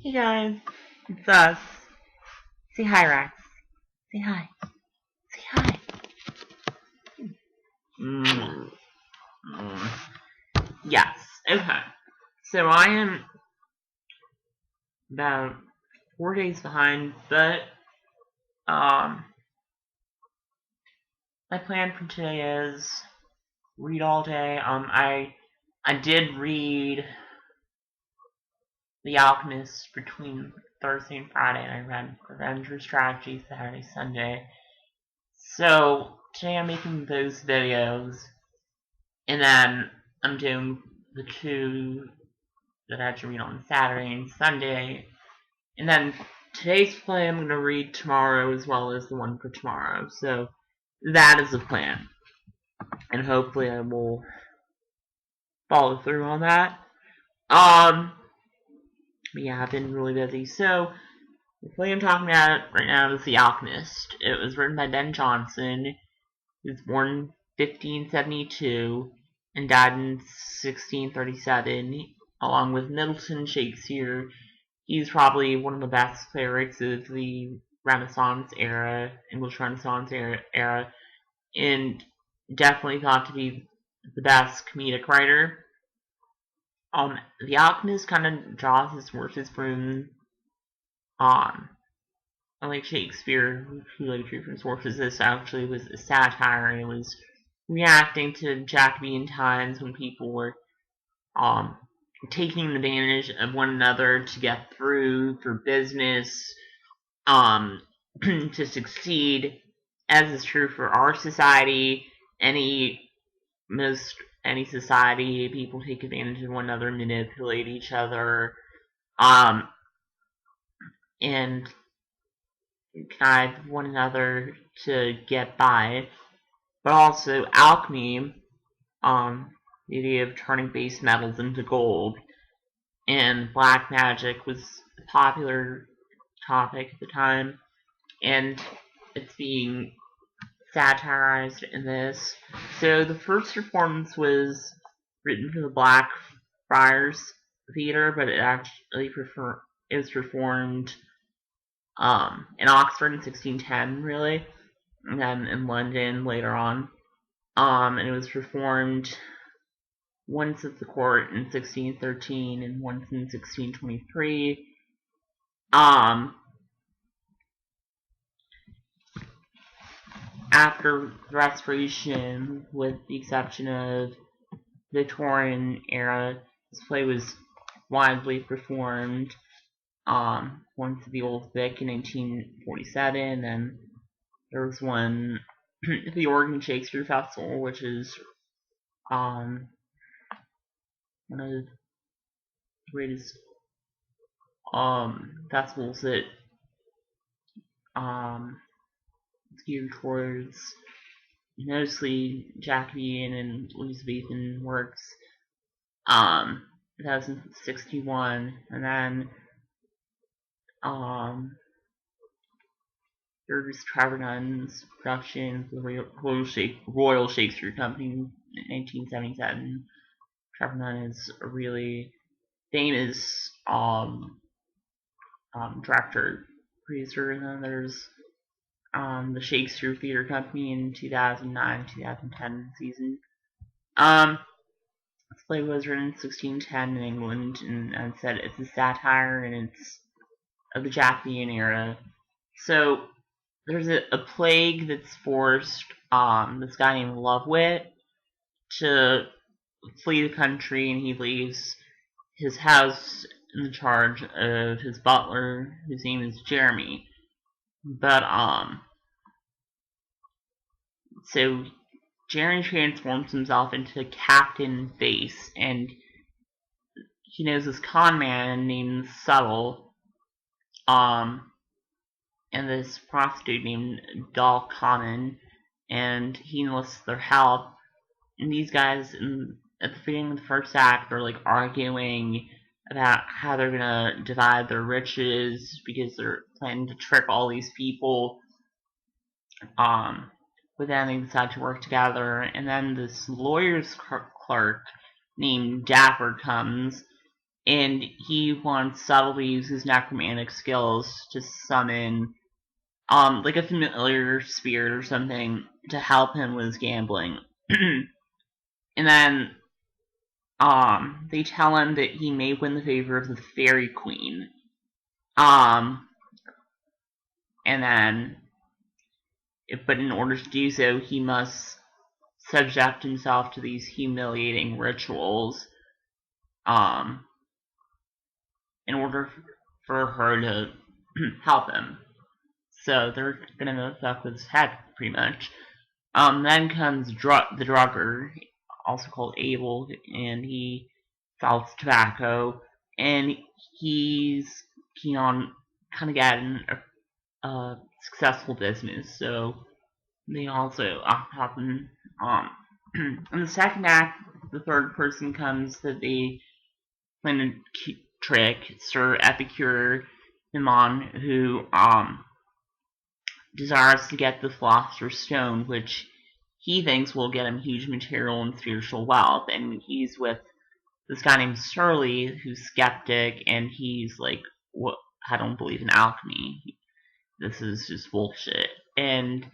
Hey guys, it's us. Say hi, Rex. Say hi. Say hi. Mm, mm. Yes. Okay. So I am about 4 days behind, but um, my plan for today is read all day. I did read The Alchemist between Thursday and Friday, and I read Avenger Strategy Saturday, Sunday. So today I'm making those videos. And then I'm doing the two that I had to read on Saturday and Sunday. And then today's play I'm going to read tomorrow as well as the one for tomorrow. So that is the plan. And hopefully I will follow through on that. But yeah, I've been really busy. So the play I'm talking about right now is The Alchemist. It was written by Ben Jonson. He was born 1572 and died in 1637, along with Middleton Shakespeare. He's probably one of the best playwrights of the Renaissance era, English Renaissance era, and definitely thought to be the best comedic writer. The Alchemist kind of draws his sources from, unlike Shakespeare, who like drew from sources, this actually was a satire, and it was reacting to Jacobean times when people were um, taking advantage of one another to get through for business, to succeed, as is true for our society. Any society, people take advantage of one another, manipulate each other, um, and connive one another to get by. But also alchemy, the idea of turning base metals into gold, and black magic was a popular topic at the time, and it's being satirized in this. So the first performance was written for the Blackfriars Theatre, but it was performed in Oxford in 1610, really, and then in London later on. And it was performed once at the court in 1613 and once in 1623. After the Restoration, with the exception of Victorian era, this play was widely performed. Once at the Old Vic in 1847, and there was one at the Oregon Shakespeare Festival, which is one of the greatest festivals that it's geared towards mostly Jacobean and Elizabethan works. 2061, and then there's Trevor Nunn's production for the Royal Shakespeare Company in 1977. Trevor Nunn is a really famous director, producer, and then there's the Shakespeare Theatre Company in 2009-2010 season. This play was written in 1610 in England, and as I said, it's a satire, and it's of the Jacobean era. So there's a plague that's forced this guy named Lovewit to flee the country, and he leaves his house in the charge of his butler, whose name is Jeremy. But so Jeremy transforms himself into Captain Face, and he knows this con man named Subtle, and this prostitute named Doll Common, and he enlists their help. And these guys, at the beginning of the first act, are like arguing about how they're gonna divide their riches because they're planning to trick all these people. But then they decide to work together, and then this lawyer's clerk named Dapper comes, and he wants Subtle to use his necromantic skills to summon like a familiar spirit or something to help him with his gambling. And then they tell him that he may win the favor of the Fairy Queen. And then, but in order to do so, he must subject himself to these humiliating rituals, in order for her to help him. So they're gonna fuck with his head, pretty much. Then comes the drugger, also called Abel, and he sells tobacco, and he's keen on kind of getting a successful business. So they also happen. In the second act, the third person comes that they plan to trick Sir Epicure Himon, who desires to get the Philosopher's Stone, which he thinks will get him huge material and spiritual wealth. And he's with this guy named Surly, who's skeptic, and he's like, "What? I don't believe in alchemy. This is just bullshit." And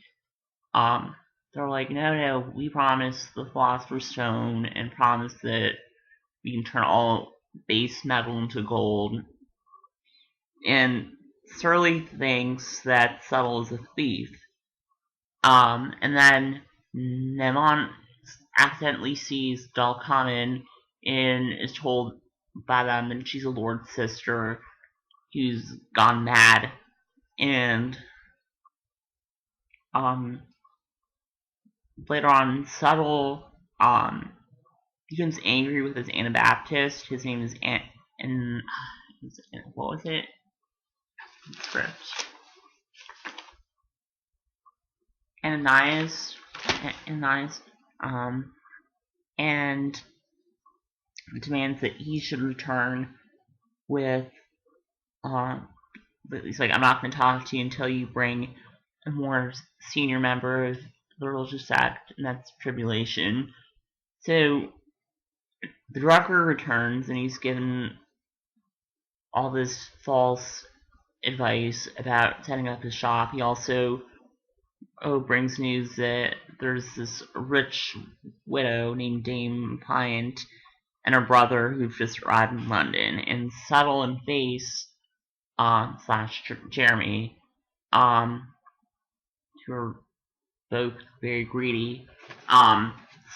they're like, "No, we promise the Philosopher's Stone and promise that we can turn all base metal into gold." And Surly thinks that Subtle is a thief. And then Nemon accidentally sees Doll come in and is told by them that she's a Lord's sister who's gone mad. And later on, Subtle becomes angry with his Anabaptist. His name is what was it? Script. Ananias, and demands that he should return with, he's like, "I'm not going to talk to you until you bring a more senior member of the religious sect," and that's Tribulation. So the drugger returns, and he's given all this false advice about setting up his shop. He also brings news that there's this rich widow named Dame Pliant and her brother who've just arrived in London. And Subtle and Face, slash Jeremy, who are both very greedy,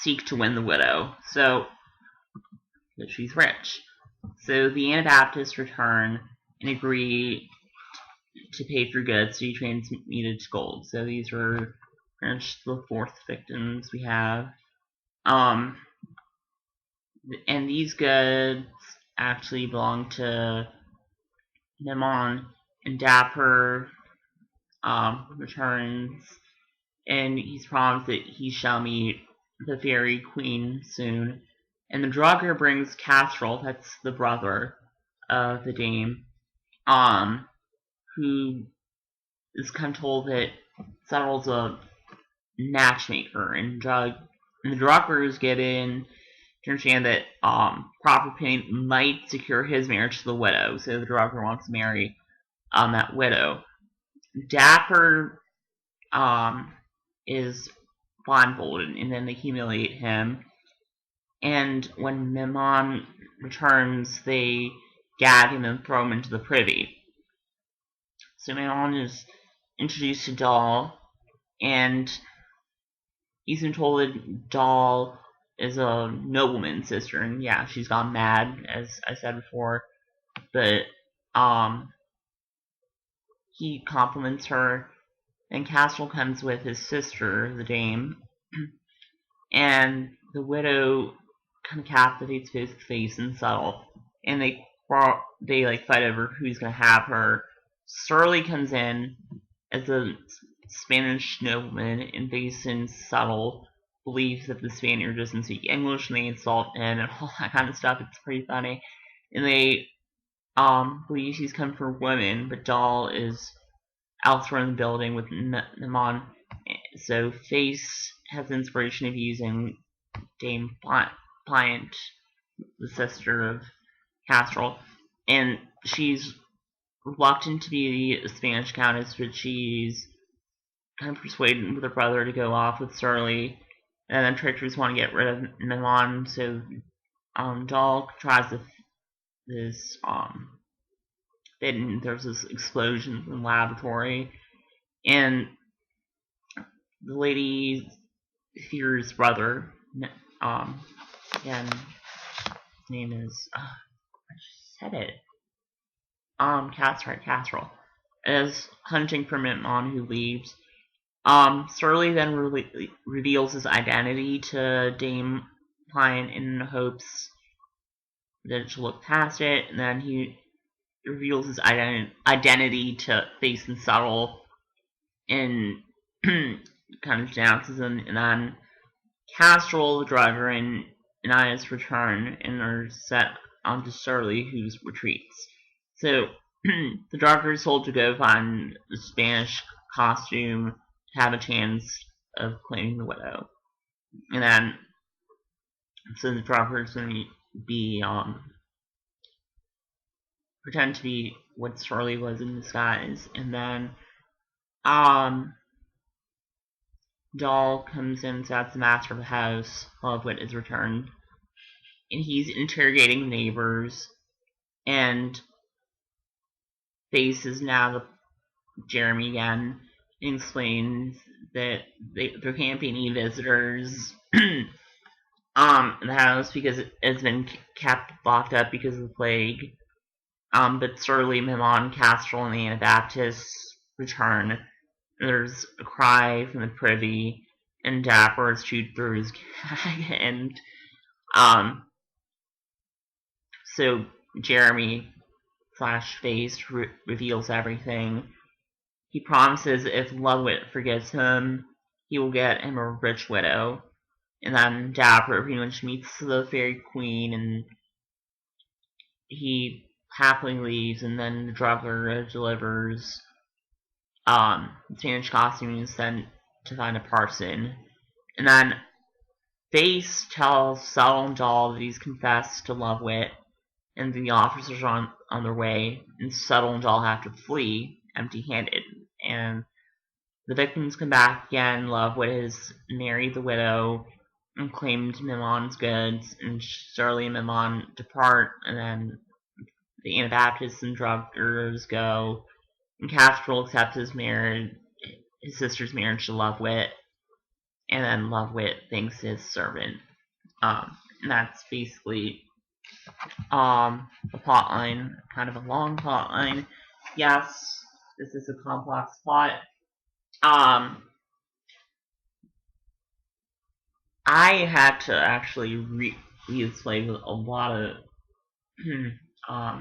seek to win the widow. So, that she's rich. So the Anabaptists return and agree to pay for goods to be transmuted to gold. So these are the fourth victims we have. And these goods actually belong to Nemon, and Dapper returns, and he's promised that he shall meet the Fairy Queen soon. And the drugger brings Castrol, that's the brother of the dame, who is kind of told that Settle's a matchmaker, and the drugger is given to understand that proper payment might secure his marriage to the widow. So the drugger wants to marry that widow. Dapper is blindfolded, and then they humiliate him. And when Memon returns, they gag him and throw him into the privy. So Memon is introduced to Doll, and he's been told that Doll is a nobleman's sister, and yeah, she's gone mad, as I said before. But he compliments her, and Castrol comes with his sister, the dame, and the widow kind of captivates Face and Subtle, and they like fight over who's gonna have her. Surly comes in as a Spanish nobleman, and Face and Subtle believes that the Spaniard doesn't speak English, and they insult him and all that kind of stuff. It's pretty funny, and they believe she's come for women, but Doll is elsewhere in the building with Namon. So Face has the inspiration of using Dame Pliant, the sister of Castrol, and she's reluctant to be a Spanish countess, but she's kind of persuaded with her brother to go off with Surly, and then Treacherous want to get rid of Milan, so Dahl tries this there's this explosion in the laboratory, and the lady fears brother, again, his name is, I just said it, Castrol, is hunting for Milan, who leaves. Surly then reveals his identity to Dame Pine in hopes that she'll look past it, and then he reveals his identity to Face and Subtle and kind of denounces him, and then Castrol, the driver, and Anais return and are set onto Surly, who retreats. So the driver is told to go find the Spanish costume to have a chance of claiming the widow. And then, so the driver is going to be, pretend to be what Surly was in disguise. And then, Dahl comes in and says the master of the house, Lovewit, is returned. And he's interrogating the neighbors. And Face is now Jeremy again, and explains that there can't be any visitors in the house because it's been kept locked up because of the plague. But Surly, Milan, Castrol, and the Anabaptists return. There's a cry from the privy, and Dapper is chewed through his gag, and so Jeremy / Face reveals everything. He promises if Lovewit forgives him, he will get him a rich widow. And then Dapper pretty much meets the Fairy Queen, and he happily leaves, and then the drugger delivers Spanish costume is sent to find a parson. And then Face tells Subtle and Dahl that he's confessed to Lovewit, and the officers are on their way, and Subtle and Dahl have to flee empty-handed. And the victims come back again. Lovewit has married the widow and claimed Milan's goods, and Surly and Milan depart, and then the Anabaptists and druggers go, and Castrol accepts his sister's marriage to Lovewit, and then Lovewit thanks his servant. And that's basically the plot line, kind of a long plot line. Yes, this is a complex plot. I had to actually read this play with a lot of I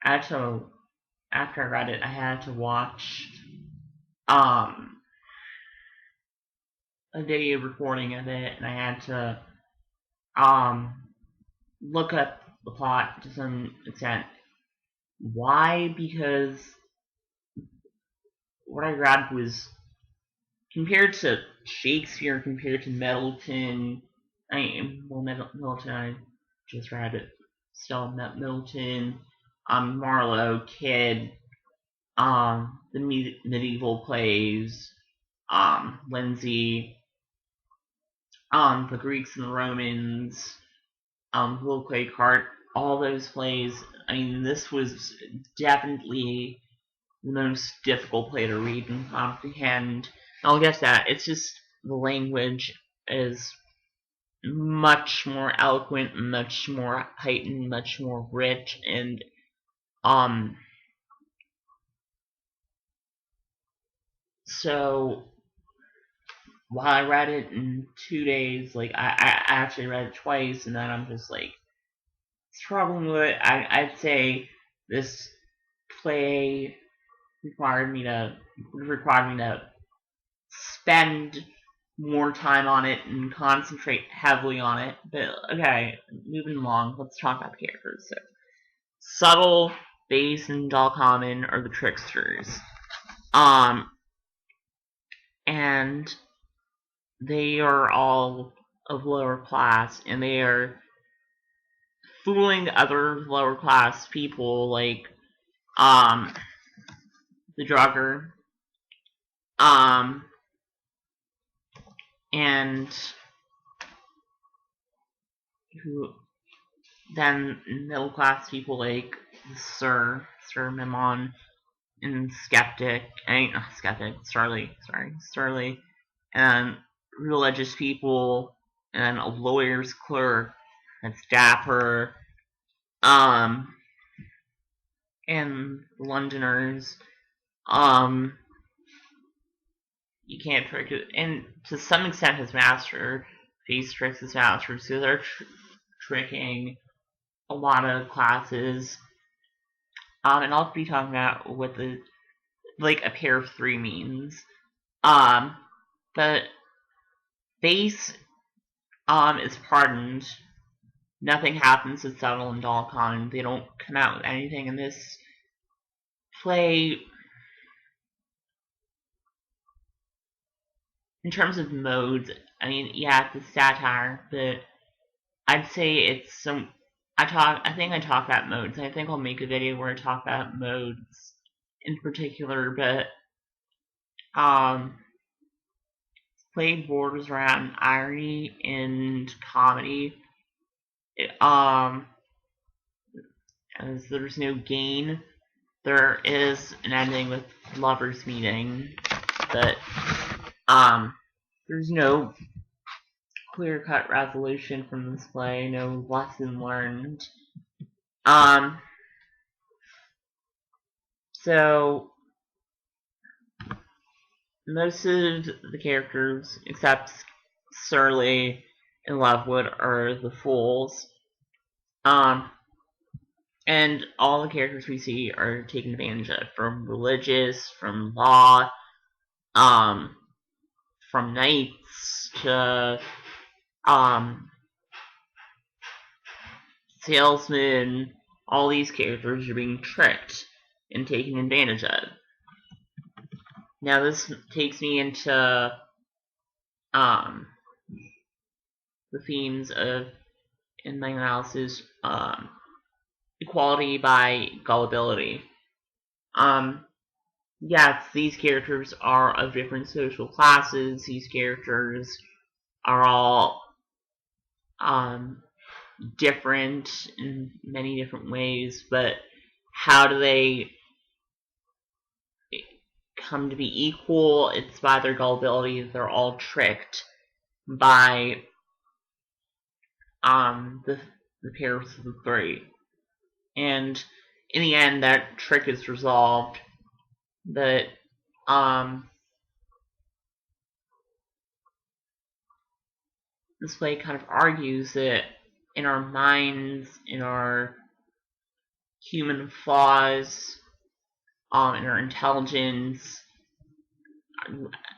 had to, after I read it, I had to watch a video recording of it, and I had to look up the plot to some extent. Why? Because what I read was compared to Shakespeare, compared to Middleton. Middleton, I just read it. Still, Middleton, Marlowe, Kidd, the medieval plays, Lindsay, the Greeks and the Romans, Will Cart, all those plays. I mean, this was definitely the most difficult play to read and comprehend. I'll get to that. It's just the language is much more eloquent, much more heightened, much more rich, and so while I read it in 2 days, like I actually read it twice, and then I'm just like struggling with it. I'd say this play required me to spend more time on it and concentrate heavily on it. But okay, moving along, let's talk about the characters. So, Subtle, Face, and Dahl Common are the tricksters. And they are all of lower class, and they are fooling other lower class people like the drugger, um and who then middle class people like Sir Mimon and Skeptic, Starly, and religious people, and a lawyer's clerk that's Dapper, and Londoners. Um, you can't trick it, and to some extent, his master, Face tricks his master, so they're tricking a lot of classes. And I'll be talking about what the like a pair of three means. Um, but Face is pardoned. Nothing happens to Settle and Dalcon. They don't come out with anything in this play. In terms of modes, I mean, yeah, it's a satire, but I'd say it's some. I think I talk about modes. I think I'll make a video where I talk about modes in particular, but play borders around irony and comedy. As there's no gain, there is an ending with lovers meeting, but there's no clear-cut resolution from this play, no lesson learned. So most of the characters, except Surly and Lovewood, are the fools. And all the characters we see are taken advantage of, from religious, from law, from knights to salesmen. All these characters are being tricked and taken advantage of. Now this takes me into the themes of, in my analysis, equality by gullibility. Yes, these characters are of different social classes. These characters are all different in many different ways, but how do they come to be equal? It's by their gullibility. They're all tricked by the pairs of the three. And in the end, that trick is resolved. That this play kind of argues that in our minds, in our human flaws, in our intelligence,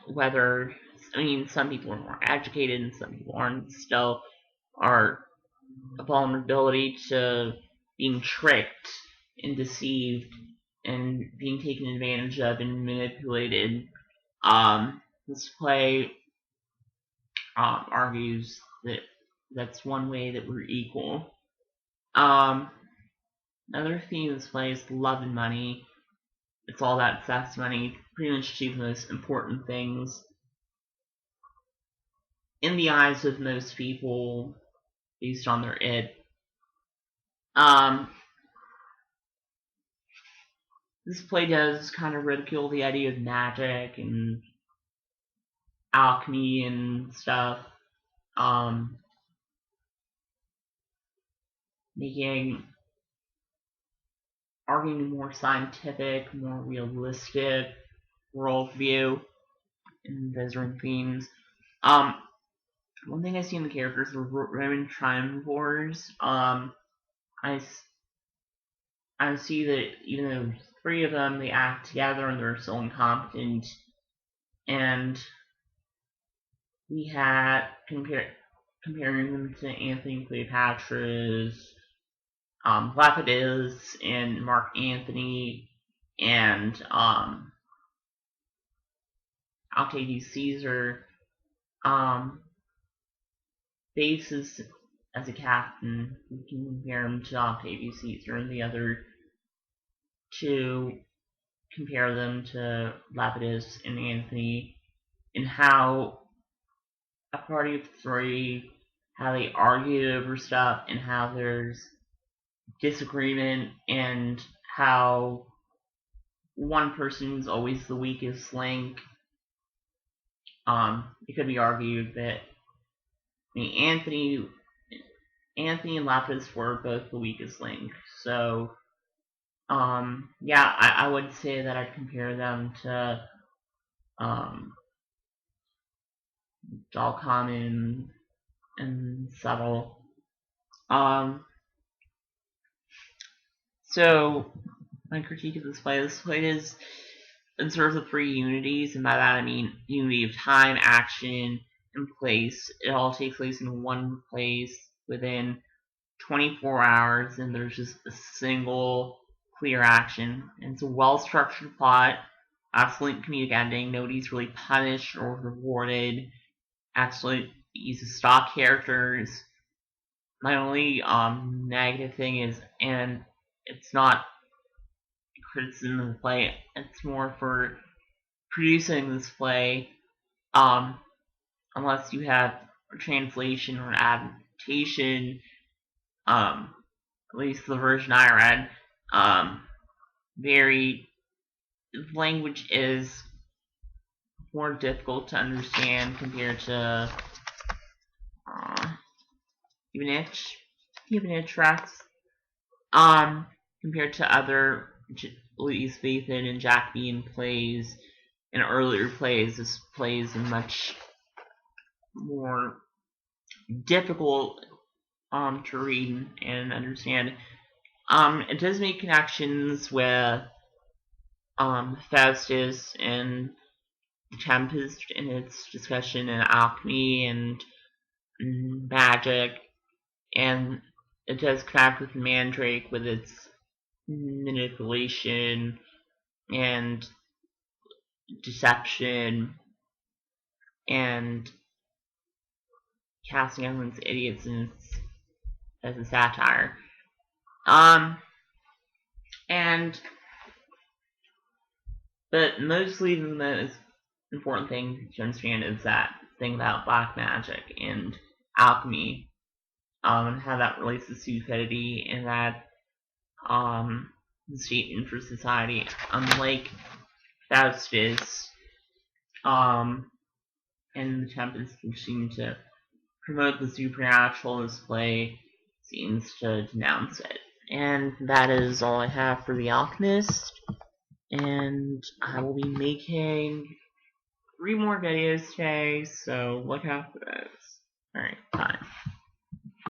whether, I mean, some people are more educated and some people aren't, still are a vulnerability to being tricked and deceived and being taken advantage of and manipulated. This play argues that that's one way that we're equal. Another theme of this play is love and money. It's all about sex, money, pretty much two of the most important things in the eyes of most people based on their id. This play does kind of ridicule the idea of magic and alchemy and stuff, arguing a more scientific, more realistic worldview in Visceral themes. One thing I see in the characters are Roman triumvirs. I see that even though there's three of them, they act together and they're so incompetent. And we had comparing them to Anthony Cleopatra's Lepidus and Mark Antony and Octavius Caesar. Face is as a captain, you can compare him to Octavius Caesar, and the other two compare them to Lepidus and Antony, and how a party of three, how they argue over stuff, and how there's disagreement, and how one person's always the weakest link. It could be argued that Anthony and Lapis were both the weakest link. So, yeah, I would say that I'd compare them to Dalcom and Subtle. So my critique of this play is in sort of the three unities, and by that I mean unity of time, action, and place. It all takes place in one place within 24 hours, and there's just a single clear action. And it's a well-structured plot, excellent comedic ending, nobody's really punished or rewarded, excellent use of stock characters. My only negative thing is, and it's not criticism of the play, it's more for producing this play, unless you have a translation or an adaptation, at least the version I read, very, language is more difficult to understand compared to Ibn Rex, compared to other Elizabethan and Jacobean plays and earlier plays. This play is much more difficult to read and understand. It does make connections with Faustus and the Tempest in its discussion in alchemy and magic, and it does connect with Mandrake with its manipulation and deception and casting everyone's idiots as a satire. But mostly the most important thing to understand is that thing about black magic and alchemy, and how that relates to stupidity, and that the state interest society, unlike Faustus, and the Tempest, which seem to promote the supernatural, this play seems to denounce it. And that is all I have for The Alchemist, and I will be making 3 more videos today, so look out for those. Alright, bye.